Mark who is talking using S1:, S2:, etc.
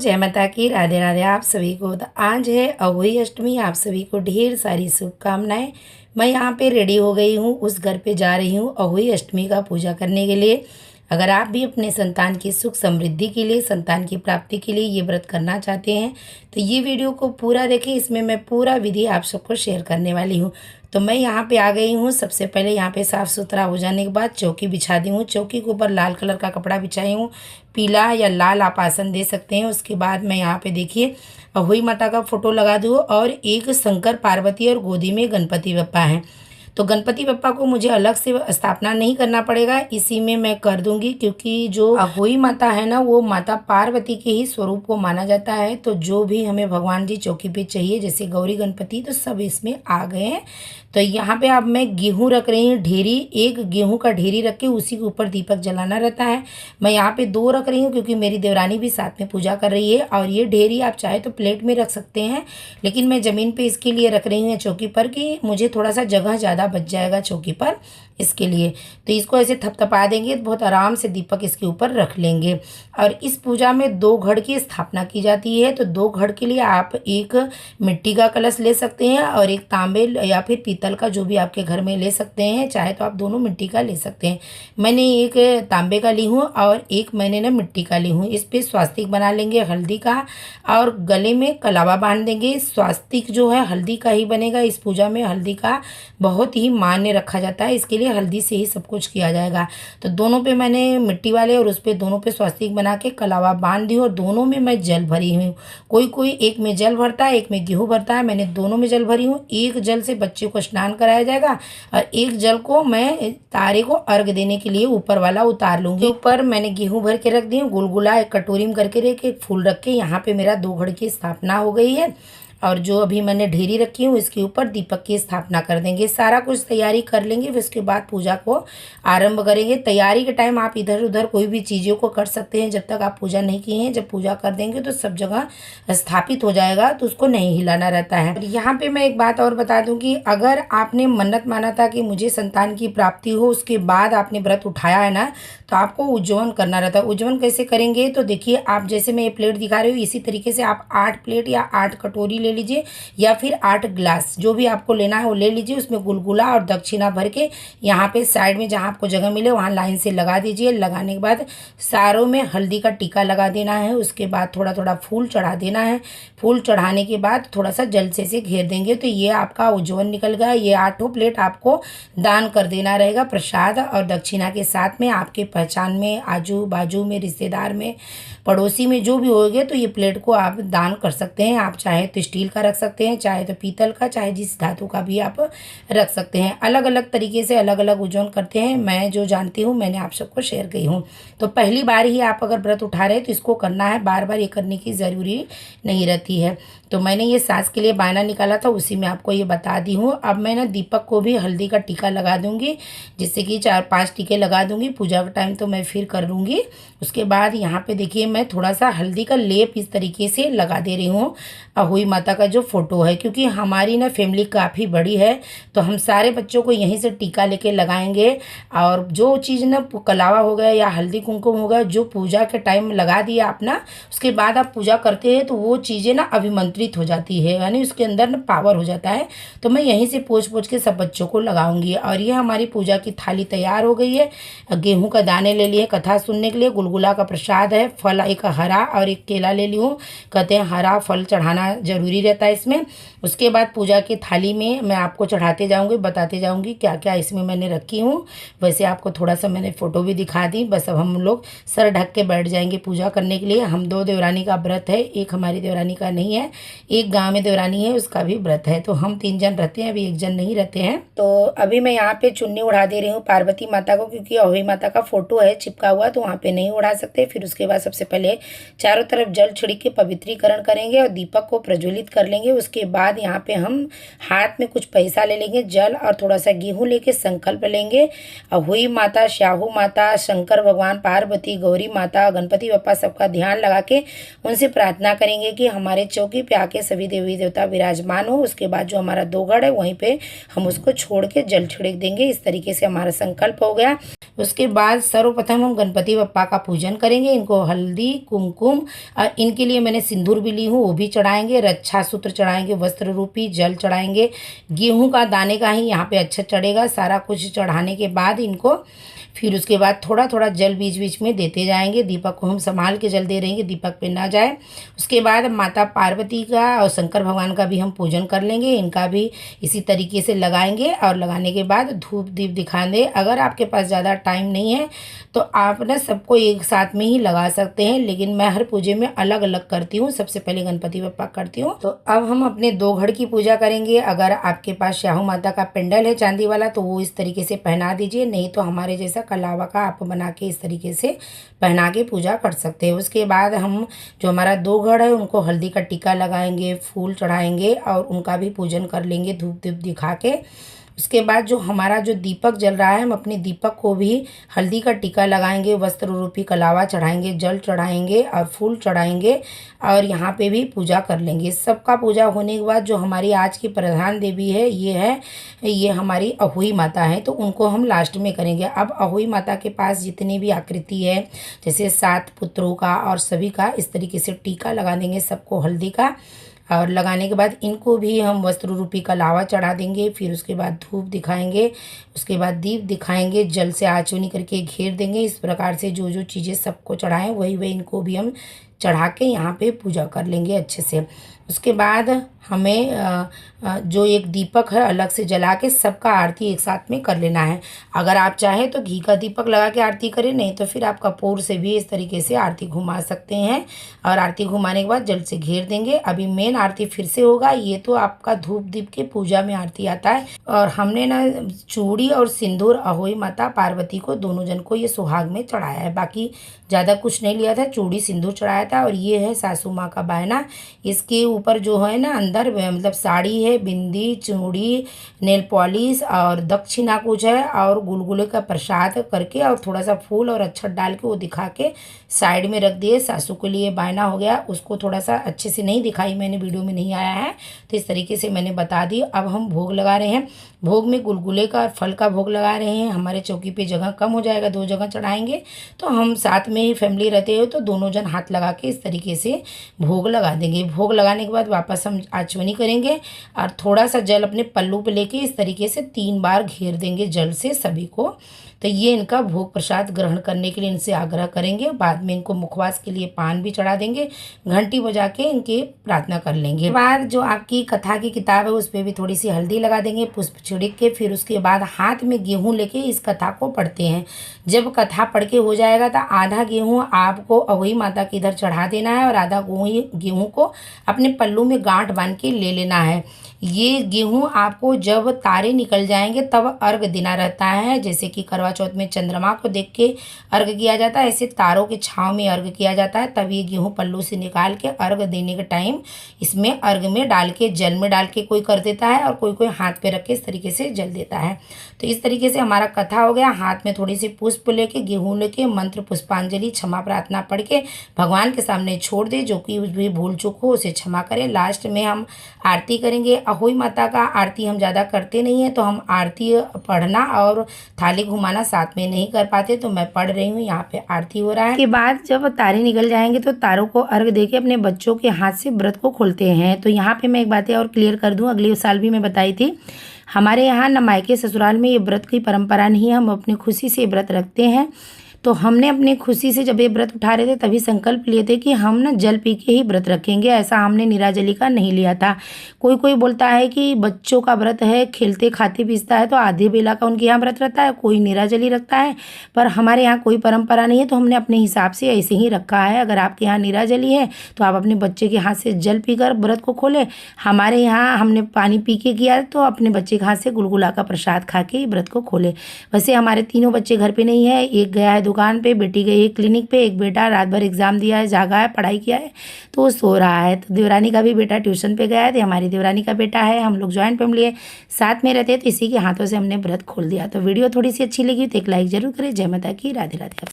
S1: जय माता की, राधे राधे आप सभी को। तो आज है अहोई अष्टमी, आप सभी को ढेर सारी शुभकामनाएं। मैं यहाँ पे रेडी हो गई हूँ, उस घर पे जा रही हूँ अहोई अष्टमी का पूजा करने के लिए। अगर आप भी अपने संतान की सुख समृद्धि के लिए, संतान की प्राप्ति के लिए ये व्रत करना चाहते हैं तो ये वीडियो को पूरा देखें। इसमें मैं पूरा विधि आप सबको शेयर करने वाली हूँ। तो मैं यहाँ पे आ गई हूँ। सबसे पहले यहाँ पे साफ़ सुथरा हो जाने के बाद चौकी बिछा दी हूँ। चौकी के ऊपर लाल कलर का कपड़ा बिछाई हूँ, पीला या लाल आप आसन दे सकते हैं। उसके बाद मैं यहाँ पे देखिए अहोई माता का फोटो लगा दूँ और एक शंकर पार्वती और गोदी में गणपति बप्पा हैं। तो गणपति बप्पा को मुझे अलग से स्थापना नहीं करना पड़ेगा, इसी में मैं कर दूंगी, क्योंकि जो अहोई माता है ना वो माता पार्वती के ही स्वरूप को माना जाता है। तो जो भी हमें भगवान जी चौकी पे चाहिए, जैसे गौरी गणपति, तो सब इसमें आ गए हैं। तो यहाँ पे अब मैं गेहूँ रख रही हूँ, ढेरी, एक गेहूँ का ढेरी रख के उसी के ऊपर दीपक जलाना रहता है। मैं यहाँ पे 2 रख रही हूँ क्योंकि मेरी देवरानी भी साथ में पूजा कर रही है। और ये ढेरी आप चाहे तो प्लेट में रख सकते हैं, लेकिन मैं ज़मीन पे इसके लिए रख रही हूँ चौकी पर, कि मुझे थोड़ा सा जगह ज़्यादा बच जाएगा चौकी पर, इसके लिए। तो इसको ऐसे थपथपा देंगे तो बहुत आराम से दीपक इसके ऊपर रख लेंगे। और इस पूजा में 2 घड़ की स्थापना की जाती है। तो 2 घड़ के लिए आप एक मिट्टी का कलश ले सकते हैं और एक तांबे या फिर पीतल का, जो भी आपके घर में ले सकते हैं। चाहे तो आप दोनों मिट्टी का ले सकते हैं। मैंने एक तांबे का ली हूँ और एक मैंने ना मिट्टी का ली हूँ। इस पर स्वास्तिक बना लेंगे हल्दी का और गले में कलावा बांध देंगे। स्वास्तिक जो है हल्दी का ही बनेगा। इस पूजा में हल्दी का बहुत ही मान्य रखा जाता है, इसके लिए हल्दी से ही सब कुछ किया जाएगा। तो दोनों पे मैंने मिट्टी वाले और उस पे दोनों पे स्वास्तिक बना के कलावा बांध दी और दोनों में मैं जल भरी हूँ। कोई कोई एक में जल भरता है, एक में गेहूँ भरता है, मैंने दोनों में जल भरी हूँ। एक जल से बच्चे को स्नान कराया जाएगा और एक जल को मैं तारे को अर्घ देने के लिए ऊपर वाला उतार लूँगी। ऊपर मैंने गेहूँ भर के रख दी हूँ, गुलगुला एक कटोरी में करके रख के एक फूल रख के यहाँ पे मेरा 2 घड़ की स्थापना हो गई है। और जो अभी मैंने ढेरी रखी हूँ इसके ऊपर दीपक की स्थापना कर देंगे। सारा कुछ तैयारी कर लेंगे, फिर उसके बाद पूजा को आरंभ करेंगे। तैयारी के टाइम आप इधर उधर कोई भी चीज़ों को कर सकते हैं जब तक आप पूजा नहीं की हैं। जब पूजा कर देंगे तो सब जगह स्थापित हो जाएगा, तो उसको नहीं हिलाना रहता है। और यहाँ पे मैं एक बात और बता दूँ कि अगर आपने मन्नत माना था कि मुझे संतान की प्राप्ति हो, उसके बाद आपने व्रत उठाया है ना, तो आपको उज्जवल करना रहता है। उज्जवल कैसे करेंगे, तो देखिए आप जैसे मैं ये प्लेट दिखा रही हूँ, इसी तरीके से आप 8 प्लेट या 8 कटोरी ले लीजिए या फिर 8 गिलास, जो भी आपको लेना है वो ले लीजिए। उसमें गुलगुला और दक्षिणा भर के यहाँ पे साइड में जहाँ आपको जगह मिले वहाँ लाइन से लगा दीजिए। लगाने के बाद सारों में हल्दी का टीका लगा देना है। उसके बाद थोड़ा थोड़ा फूल चढ़ा देना है। फूल चढ़ाने के बाद थोड़ा सा जल से घेर देंगे, तो ये आपका उज्जवल निकल गया। ये 8 प्लेट आपको दान कर देना रहेगा प्रसाद और दक्षिणा के साथ में। आपके पहचान में, आजू बाजू में, रिश्तेदार में, पड़ोसी में जो भी होगे तो ये प्लेट को आप दान कर सकते हैं। आप चाहे तो स्टील का रख सकते हैं, चाहे तो पीतल का, चाहे जिस धातु का भी आप रख सकते हैं। अलग अलग तरीके से अलग अलग उज्जवल करते हैं। मैं जो जानती हूँ मैंने आप सबको शेयर की हूँ। तो पहली बार ही आप अगर व्रत उठा रहे हैं तो इसको करना है, बार बार ये करने की ज़रूरी नहीं रहती है। तो मैंने ये सास के लिए बायना निकाला था, उसी में आपको ये बता दी हूँ। अब मैं ना दीपक को भी हल्दी का टीका लगा दूँगी, जिससे कि 4-5 टीके लगा दूँगी। पूजा का टाइम तो मैं फिर कर लूँगी। उसके बाद यहाँ पे देखिए मैं थोड़ा सा हल्दी का लेप इस तरीके से लगा दे रही हूँ अहोई माता का जो फोटो है, क्योंकि हमारी ना फैमिली काफ़ी बड़ी है, तो हम सारे बच्चों को यहीं से टीका लेके लगाएंगे। और जो चीज़ ना कलावा हो गया या हल्दी कुमकुम हो गया, जो पूजा के टाइम लगा दिया अपना, उसके बाद आप पूजा करते हैं तो वो चीज़ें ना अभिमंत्रित हो जाती है, यानी उसके अंदर ना पावर हो जाता है। तो मैं यहीं से पोंछ के सब बच्चों को लगाऊंगी। और ये हमारी पूजा की थाली तैयार हो गई है। गेहूँ का दाने ले लिए कथा सुनने के लिए, गुलगुला का प्रसाद है, फल एक हरा और एक केला ले ली हूँ। कहते हैं हरा फल चढ़ाना जरूरी रहता है इसमें। उसके बाद पूजा की थाली में मैं आपको चढ़ाते जाऊंगी, बताते जाऊंगी क्या क्या इसमें मैंने रखी हूँ। वैसे आपको थोड़ा सा मैंने फ़ोटो भी दिखा दी। बस अब हम लोग सर ढक के बैठ जाएंगे पूजा करने के लिए। हम 2 देवरानी का व्रत है, एक हमारी देवरानी का नहीं है, एक गाँव में देवरानी है उसका भी व्रत है। तो हम 3 जन रहते हैं, अभी 1 जन नहीं रहते हैं। तो अभी मैं यहाँ पे चुन्नी उड़ा दे रही हूँ पार्वती माता को, क्योंकि अहोई माता का फोटो है चिपका हुआ, तो वहाँ पे नहीं उड़ा सकते। फिर उसके बाद सबसे पहले चारों तरफ जल छिड़क के पवित्रीकरण करेंगे और दीपक को प्रज्वलित कर लेंगे। उसके बाद यहाँ पे हम हाथ में कुछ पैसा ले लेंगे, जल और थोड़ा सा गेहूँ लेके संकल्प लेंगे। अहोई माता, श्याहू माता, शंकर भगवान, पार्वती, गौरी माता, गणपति बप्पा सबका ध्यान लगा के उनसे प्रार्थना करेंगे कि हमारे चौकी पे आके सभी देवी देवता विराजमान हो। उसके बाद जो हमारा दोघड़ है वहीं पे हम उसको छोड़ के जल छिड़क देंगे। इस तरीके से हमारा संकल्प हो गया। उसके बाद सर्वप्रथम हम गणपति बप्पा का पूजन करेंगे। इनको हल्दी, कुमकुम और इनके लिए मैंने सिंदूर भी ली हूँ, वो भी चढ़ाएंगे। रक्षा सूत्र चढ़ाएंगे, वस्त्र रूपी जल चढ़ाएंगे। गेहूं का दाने का ही यहाँ पे अच्छा चढ़ेगा। सारा कुछ चढ़ाने के बाद इनको फिर उसके बाद थोड़ा थोड़ा जल बीच बीच में देते जाएंगे। दीपक को हम संभाल के जल दे रहेंगे, दीपक पे ना जाए। उसके बाद माता पार्वती का और शंकर भगवान का भी हम पूजन कर लेंगे। इनका भी इसी तरीके से लगाएंगे और लगाने के बाद धूप दीप दिखा दें। अगर आपके पास ज़्यादा टाइम नहीं है तो आप ना सबको एक साथ में ही लगा सकते हैं, लेकिन मैं हर पूजे में अलग अलग करती हूँ। सबसे पहले गणपति बप्पा करती हूँ। तो अब हम अपने दोघड़ की पूजा करेंगे। अगर आपके पास श्याहू माता का पेंडल है चांदी वाला तो वो इस तरीके से पहना दीजिए, नहीं तो हमारे जैसा कलावा का आप बना के इस तरीके से पहना के पूजा कर सकते हैं। उसके बाद हम जो हमारा दोघड़ है उनको हल्दी का टीका लगाएंगे, फूल चढ़ाएंगे और उनका भी पूजन कर लेंगे धूप दीप दिखा के। उसके बाद जो हमारा जो दीपक जल रहा है हम अपने दीपक को भी हल्दी का टीका लगाएंगे, वस्त्र रूपी कलावा चढ़ाएंगे, जल चढ़ाएंगे और फूल चढ़ाएंगे और यहाँ पे भी पूजा कर लेंगे। सबका पूजा होने के बाद जो हमारी आज की प्रधान देवी है ये हमारी अहोई माता है, तो उनको हम लास्ट में करेंगे। अब अहोई माता के पास जितनी भी आकृति है जैसे 7 पुत्रों का और सभी का इस तरीके से टीका लगा देंगे सबको हल्दी का। और लगाने के बाद इनको भी हम वस्त्र रूपी का लावा चढ़ा देंगे। फिर उसके बाद धूप दिखाएंगे, उसके बाद दीप दिखाएंगे, जल से आचमनी करके घेर देंगे। इस प्रकार से जो जो चीज़ें सबको चढ़ाएं वही वही इनको भी हम चढ़ा के यहाँ पे पूजा कर लेंगे अच्छे से। उसके बाद हमें जो एक दीपक है अलग से जला के सबका आरती एक साथ में कर लेना है। अगर आप चाहें तो घी का दीपक लगा के आरती करें, नहीं तो फिर आप कपूर से भी इस तरीके से आरती घुमा सकते हैं। और आरती घुमाने के बाद जल से घेर देंगे। अभी मेन आरती फिर से होगा। ये तो आपका धूप दीप के पूजा में आरती आता है। और हमने ना चूड़ी और सिंदूर अहोई माता पार्वती को दोनों जन को ये सुहाग में चढ़ाया है, बाकी ज़्यादा कुछ नहीं लिया था। चूड़ी सिंदूर चढ़ाया था। और ये है सासू माँ का बायना। इसके ऊपर जो है ना अंदर मतलब साड़ी है, बिंदी, चूड़ी, नेल पॉलिश और दक्षिणा कुछ है और गुलगुले का प्रसाद करके और थोड़ा सा फूल और अक्षत डाल के वो दिखा के साइड में रख दिए। सासू के लिए बायना हो गया। उसको थोड़ा सा अच्छे से नहीं दिखाई मैंने, वीडियो में नहीं आया है तो इस तरीके से मैंने बता दी। अब हम भोग लगा रहे हैं। भोग में गुलगुले का और फल का भोग लगा रहे हैं। हमारे चौकी पे जगह कम हो जाएगा, 2 जगह चढ़ाएंगे, तो हम साथ में ही फैमिली रहते हो तो दोनों जन हाथ लगा के इस तरीके से भोग लगा देंगे। भोग लगाने के बाद वापस हम आचमनी करेंगे और थोड़ा सा जल अपने पल्लू पे लेके इस तरीके से 3 बार घेर देंगे जल से सभी को। तो ये इनका भोग प्रसाद ग्रहण करने के लिए इनसे आग्रह करेंगे। बाद में इनको मुखवास के लिए पान भी चढ़ा देंगे, घंटी बजा के इनकी प्रार्थना कर लेंगे। बाद जो आपकी कथा की किताब है उस पर भी थोड़ी सी हल्दी लगा देंगे पुष्प छिड़क के। फिर उसके बाद हाथ में गेहूँ लेके इस कथा को पढ़ते हैं। जब कथा पढ़ के हो जाएगा तो आधा गेहूँ आपको अहोई माता के इधर चढ़ा देना है और आधा गेहूँ को अपने पल्लू में गांठ बांध के ले लेना है। ये गेहूँ आपको जब तारे निकल जाएंगे तब अर्घ देना रहता है। जैसे कि करवा चौथ में चंद्रमा को देख के अर्घ किया जाता है, ऐसे तारों के छांव में अर्घ किया जाता है। तब ये गेहूँ पल्लू से निकाल के अर्घ देने के टाइम इसमें अर्घ में डाल के जल में डाल के कोई कर देता है और कोई कोई हाथ पे रख के इस तरीके से जल देता है। तो इस तरीके से हमारा कथा हो गया। हाथ में थोड़ी सी पुष्प लेके गेहूँ लेके मंत्र पुष्पांजलि क्षमा प्रार्थना पढ़ के भगवान के सामने छोड़ दे। जो कि भी भूल चूक हो उसे क्षमा करें। लास्ट में हम आरती करेंगे। अहोई माता का आरती हम ज़्यादा करते नहीं हैं तो हम आरती पढ़ना और थाली घुमाना साथ में नहीं कर पाते, तो मैं पढ़ रही हूँ। यहाँ पे आरती हो रहा है। के बाद जब तारे निकल जाएंगे तो तारों को अर्घ देके अपने बच्चों के हाथ से व्रत को खोलते हैं। तो यहाँ पे मैं एक बातें और क्लियर कर दूँ, अगले साल भी मैं बताई थी, हमारे यहाँ न मायके ससुराल में ये व्रत की परंपरा नहीं है। हम अपनी खुशी से व्रत रखते हैं। तो हमने अपनी खुशी से जब ये व्रत उठा रहे थे तभी संकल्प लिए थे कि हम ना जल पी के ही व्रत रखेंगे। ऐसा हमने निराजली का नहीं लिया था। कोई कोई बोलता है कि बच्चों का व्रत है, खेलते खाते पीसता है, तो आधे बेला का उनके यहाँ व्रत रहता है, कोई निराजली रखता है। पर हमारे यहाँ कोई परंपरा नहीं है तो हमने अपने हिसाब से ऐसे ही रखा है। अगर आपके यहाँ निराजली है तो आप अपने बच्चे के हाथ से जल पीकर व्रत को खोलें। हमारे यहाँ हमने पानी पी के किया तो अपने बच्चे के हाथ से गुलगुला का प्रसाद खा के व्रत को खोले। वैसे हमारे तीनों बच्चे घर पर नहीं है, एक गया है दुकान पे, बेटी गई है क्लिनिक पे, एक बेटा रात भर एग्ज़ाम दिया है, जागा है, पढ़ाई किया है तो वो सो रहा है। तो देवरानी का भी बेटा ट्यूशन पे गया है। तो हमारी देवरानी का बेटा है, हम लोग जॉइंट फैमिली है, साथ में रहते हैं। तो इसी के हाथों से हमने व्रत खोल दिया। तो वीडियो थोड़ी सी अच्छी लगी तो एक लाइक ज़रूर करें। जय माता की, राधे राधे।